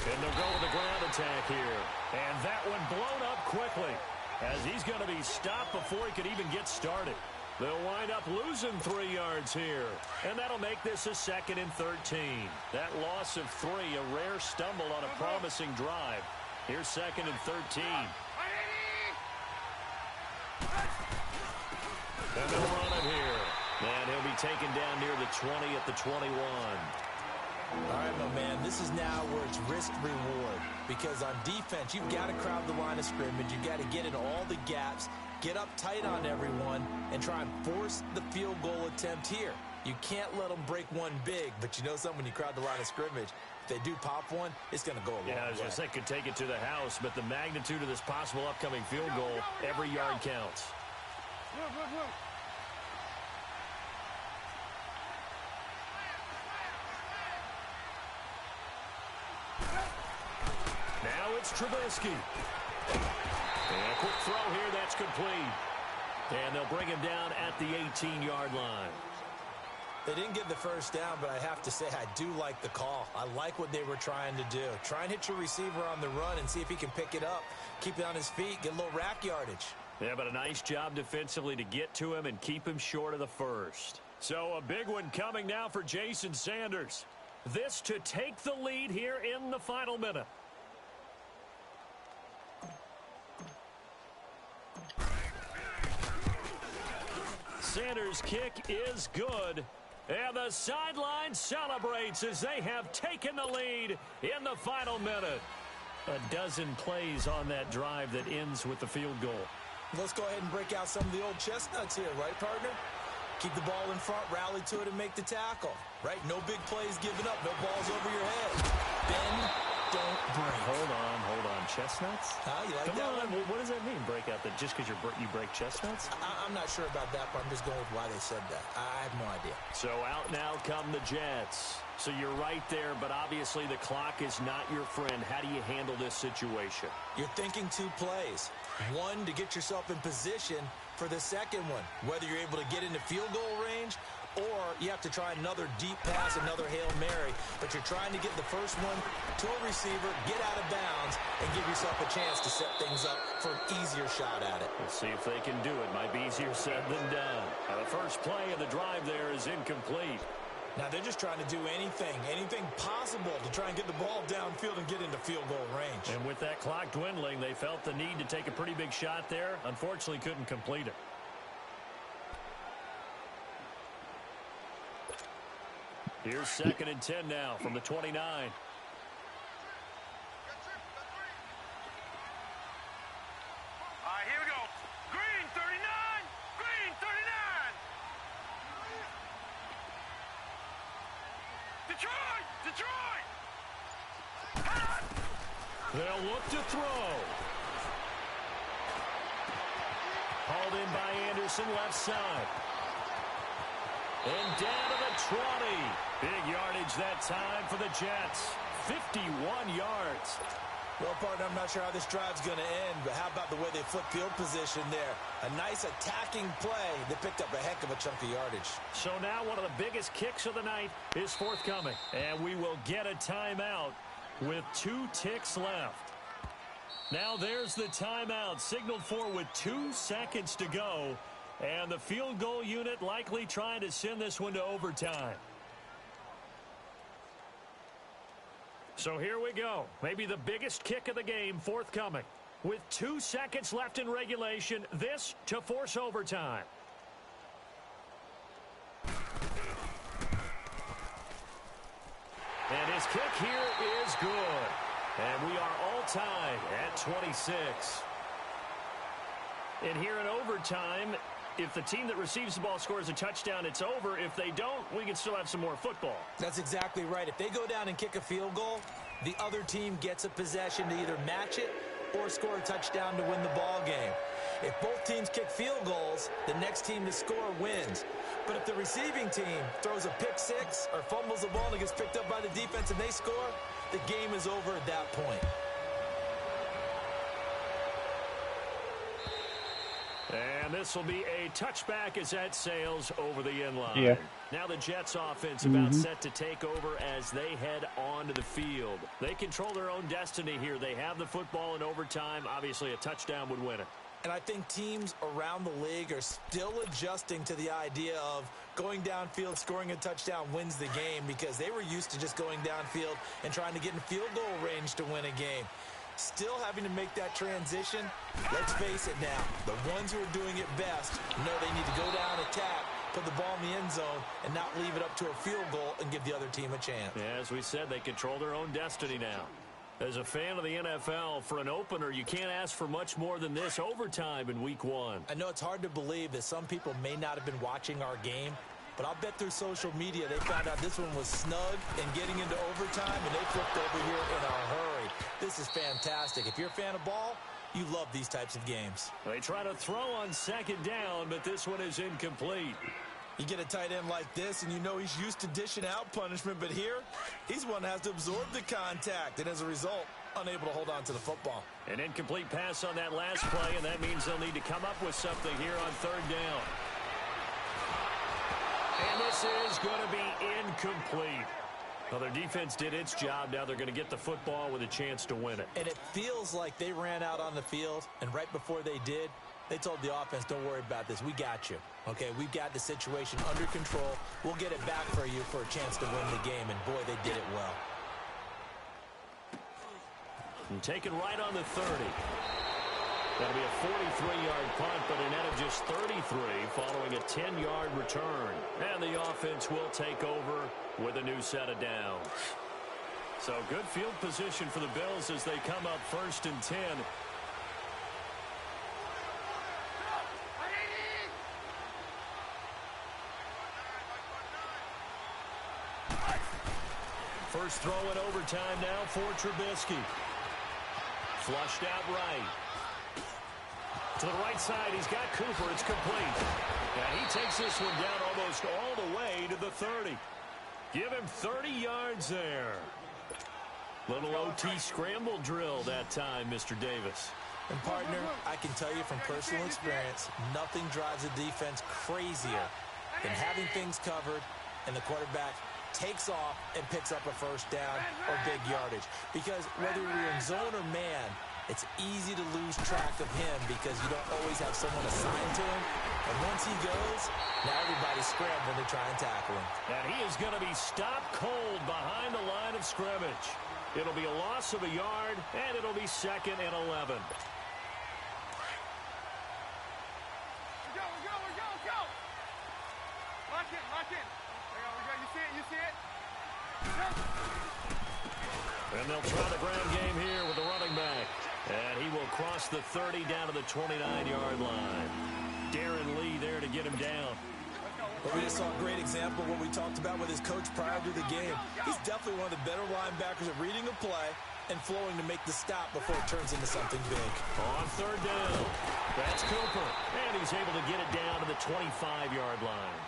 And they'll go with the ground attack here. And that one blown up quickly, as he's going to be stopped before he could even get started. They'll wind up losing 3 yards here. And that'll make this a 2nd and 13. That loss of 3, a rare stumble on a promising drive. Here's 2nd and 13. And they'll run it here. And he'll be taken down near the 20 at the 21. All right, my man, this is now where it's risk-reward. Because on defense, you've got to crowd the line of scrimmage. You've got to get in all the gaps, get up tight on everyone, and try and force the field goal attempt here. You can't let them break one big, but you know something, when you crowd the line of scrimmage, if they do pop one, it's going to go a long way. Yeah, I was going to say, could take it to the house, but the magnitude of this possible upcoming field goal, every yard counts. Now it's Trubisky. And a quick throw here, that's complete. And they'll bring him down at the 18-yard line. They didn't get the first down, but I have to say I do like the call. I like what they were trying to do. Try and hit your receiver on the run and see if he can pick it up, keep it on his feet, get a little rack yardage. Yeah, but a nice job defensively to get to him and keep him short of the first. So a big one coming now for Jason Sanders. This to take the lead here in the final minute. Sanders' kick is good. And the sideline celebrates as they have taken the lead in the final minute. A dozen plays on that drive that ends with the field goal. Let's go ahead and break out some of the old chestnuts here, right, partner? Keep the ball in front, rally to it, and make the tackle. Right? No big plays given up, no balls over your head. Bend, don't break. Hold on. Chestnuts? You like Come that on. one? What does that mean, break out? That just because you break chestnuts? I'm not sure about that, but I'm just going with why they said that. I have no idea. So out now come the Jets. So you're right there, but obviously the clock is not your friend. How do you handle this situation? You're thinking 2 plays. One, to get yourself in position for the second one, whether you're able to get into field goal range or you have to try another deep pass, another Hail Mary, but you're trying to get the first one to a receiver, get out of bounds, and give yourself a chance to set things up for an easier shot at it. We'll see if they can do it. Might be easier said than done. Now the first play of the drive there is incomplete. Now they're just trying to do anything possible to try and get the ball downfield and get into field goal range. And with that clock dwindling, they felt the need to take a pretty big shot there. Unfortunately, couldn't complete it. Here's 2nd and 10 now from the 29. All right, here we go. Green 39. Green 39. Detroit. Detroit. They'll look to throw. Hauled in by Anderson, left side. And down to the 20. Big yardage that time for the Jets. 51 yards. Well, partner, I'm not sure how this drive's going to end, but how about the way they flip field position there? A nice attacking play that picked up a heck of a chunk of yardage. So now one of the biggest kicks of the night is forthcoming. And we will get a timeout with 2 ticks left. Now there's the timeout, signaled for with 2 seconds to go. And the field goal unit likely trying to send this one to overtime. So here we go. Maybe the biggest kick of the game forthcoming. With 2 seconds left in regulation, this to force overtime. And his kick here is good. And we are all tied at 26. And here in overtime, if the team that receives the ball scores a touchdown, it's over. If they don't, we can still have some more football. That's exactly right. If they go down and kick a field goal, the other team gets a possession to either match it or score a touchdown to win the ball game. If both teams kick field goals, the next team to score wins. But if the receiving team throws a pick six or fumbles the ball and it gets picked up by the defense and they score, the game is over at that point. And this will be a touchback as that sails over the end line. Yeah. Now the Jets offense about set to take over as they head onto the field. They control their own destiny here. They have the football in overtime. Obviously, a touchdown would win it. And I think teams around the league are still adjusting to the idea of going downfield, scoring a touchdown wins the game, because they were used to just going downfield and trying to get in field goal range to win a game. Still having to make that transition. Let's face it now, the ones who are doing it best know they need to go down, attack, put the ball in the end zone, and not leave it up to a field goal and give the other team a chance. Yeah, as we said, they control their own destiny now. As a fan of the NFL, for an opener, you can't ask for much more than this overtime in Week 1. I know it's hard to believe that some people may not have been watching our game, but I'll bet through social media they found out this one was snug and getting into overtime, and they flipped over here in a hurry. This is fantastic. If you're a fan of ball, you love these types of games. They try to throw on second down, but this one is incomplete. You get a tight end like this, and you know he's used to dishing out punishment, but here, he's one that has to absorb the contact, and as a result, unable to hold on to the football. An incomplete pass on that last play, and that means they'll need to come up with something here on third down. And this is going to be incomplete. Well, their defense did its job. Now they're going to get the football with a chance to win it. And it feels like they ran out on the field, and right before they did, they told the offense, don't worry about this. We got you. Okay, we've got the situation under control. We'll get it back for you for a chance to win the game, and boy, they did it well. And taken right on the 30. That'll be a 43-yard punt, but a net of just 33 following a 10-yard return. And the offense will take over with a new set of downs. So good field position for the Bills as they come up 1st and 10. First throw in overtime now for Trubisky. Flushed out right. To the right side, he's got Cooper. It's complete. And he takes this one down almost all the way to the 30. Give him 30 yards there. Little OT scramble drill that time, Mr. Davis. And, partner, I can tell you from personal experience, nothing drives a defense crazier than having things covered and the quarterback takes off and picks up a first down or big yardage. Because whether you're in zone or man, it's easy to lose track of him because you don't always have someone assigned to him. And once he goes, now everybody's scrambling to try and tackle him. And he is going to be stopped cold behind the line of scrimmage. It'll be a loss of a yard, and it'll be 2nd and 11. Go. Lock in. There we go. You see it? And they'll try the ground game here with the running back. And he will cross the 30 down to the 29-yard line. Darren Lee there to get him down. But we just saw a great example of what we talked about with his coach prior to the game. He's definitely one of the better linebackers at reading a play and flowing to make the stop before it turns into something big. On 3rd down, that's Cooper. And he's able to get it down to the 25-yard line.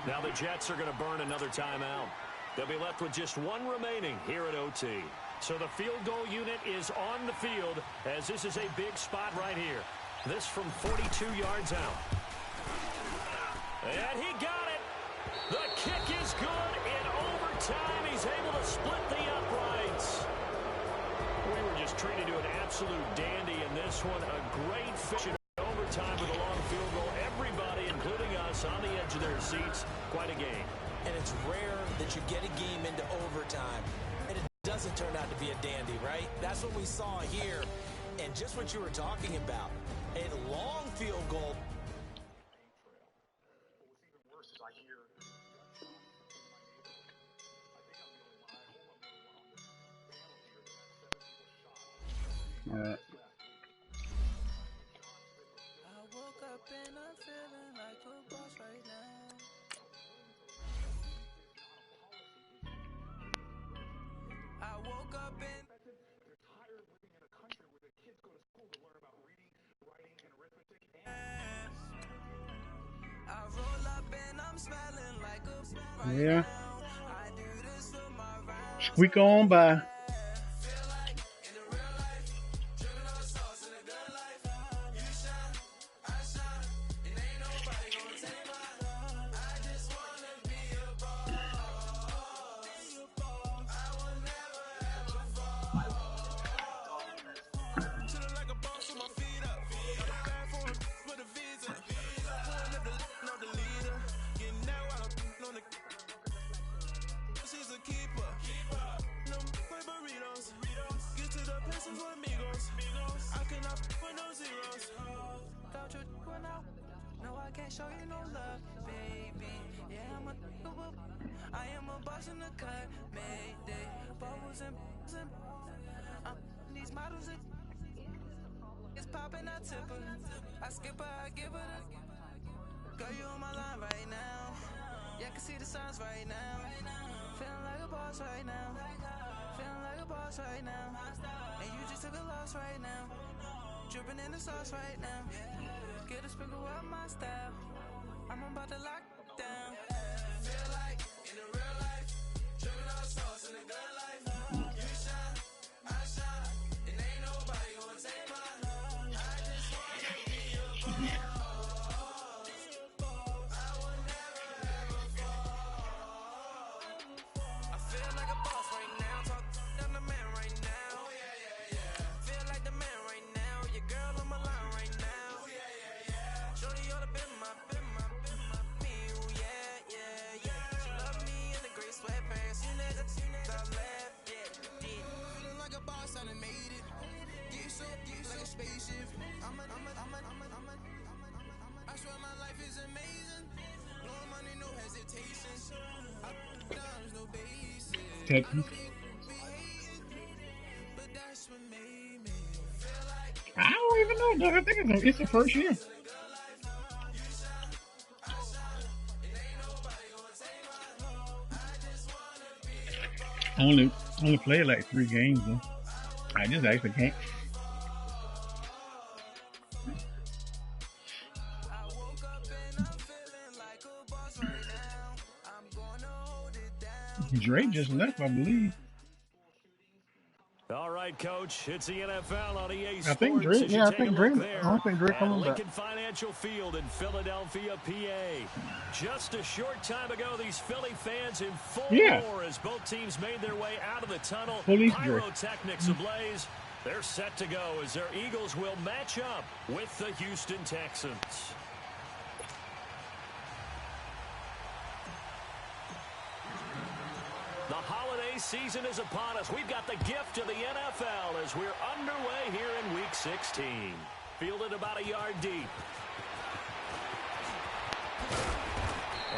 Now the Jets are going to burn another timeout. They'll be left with just one remaining here at OT. So the field goal unit is on the field as this is a big spot right here. This from 42 yards out. And he got it. The kick is good in overtime. He's able to split the uprights. We were just treated to an absolute dandy in this one. A great finish in overtime with a long field goal. Everybody, including us, on the edge of their seats. Quite a game. And it's rare that you get a game into overtime and it doesn't turn out to be a dandy, right? That's what we saw here. And just what you were talking about, a long field goal. All right. I woke up and I'm feeling like a boss right now. I woke up and tired living in a country where the kids go to school to learn about reading, writing, and arithmetic. I roll up and I'm smelling like a Yeah. I do this for my round. Squeak on by. Show you no love, baby. Yeah, I am a boss in the cut, Mayday. Bubbles and these models it's popping, I tip her. I skip her, I give her the girl, you on my line right now. Yeah, I can see the signs right now. Feeling like a boss right now. Feeling like a boss right now. And you just took a loss right now. Dripping in the sauce right now. Get a sprinkle of my style. I'm about to lock down. Feel like in the real life, dripping on sauce in the good life. You shine, I shine, and ain't nobody gonna take my love. I just wanna be a boss. I will never ever fall. I feel like a boss right now. Talk to the man right now. Oh yeah. Feel like the man right now. Your girl on my line right now. Oh yeah. Shorty ought to be my me. Ooh, yeah. She love me in the gray sweatpants. You know that I left. Yeah. Feeling like a boss, I done made it. Get so like a spaceship. I swear my life is amazing. No money, no hesitation. I there's no basis. Texas. But that's what made me feel like I don't even know, Doug. I think it's the first year. I only played like 3 games though. I just actually can't. Drake just left, I believe. All right, Coach. It's the NFL on EA Sports. I think Drake. Yeah, I think Drake. I don't think Drake coming back. Lincoln Financial Field in Philadelphia, PA. Just a short time ago, these Philly fans in full roar as both teams made their way out of the tunnel. Police Pyrotechnics ablaze. They're set to go as their Eagles will match up with the Houston Texans. The holiday season is upon us. We've got the gift of the NFL as we're underway here in Week 16. Fielded about a yard deep.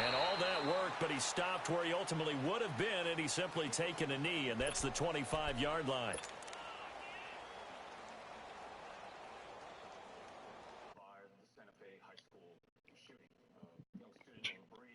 And all that work, but he stopped where he ultimately would have been, and he's simply taken a knee, and that's the 25-yard line.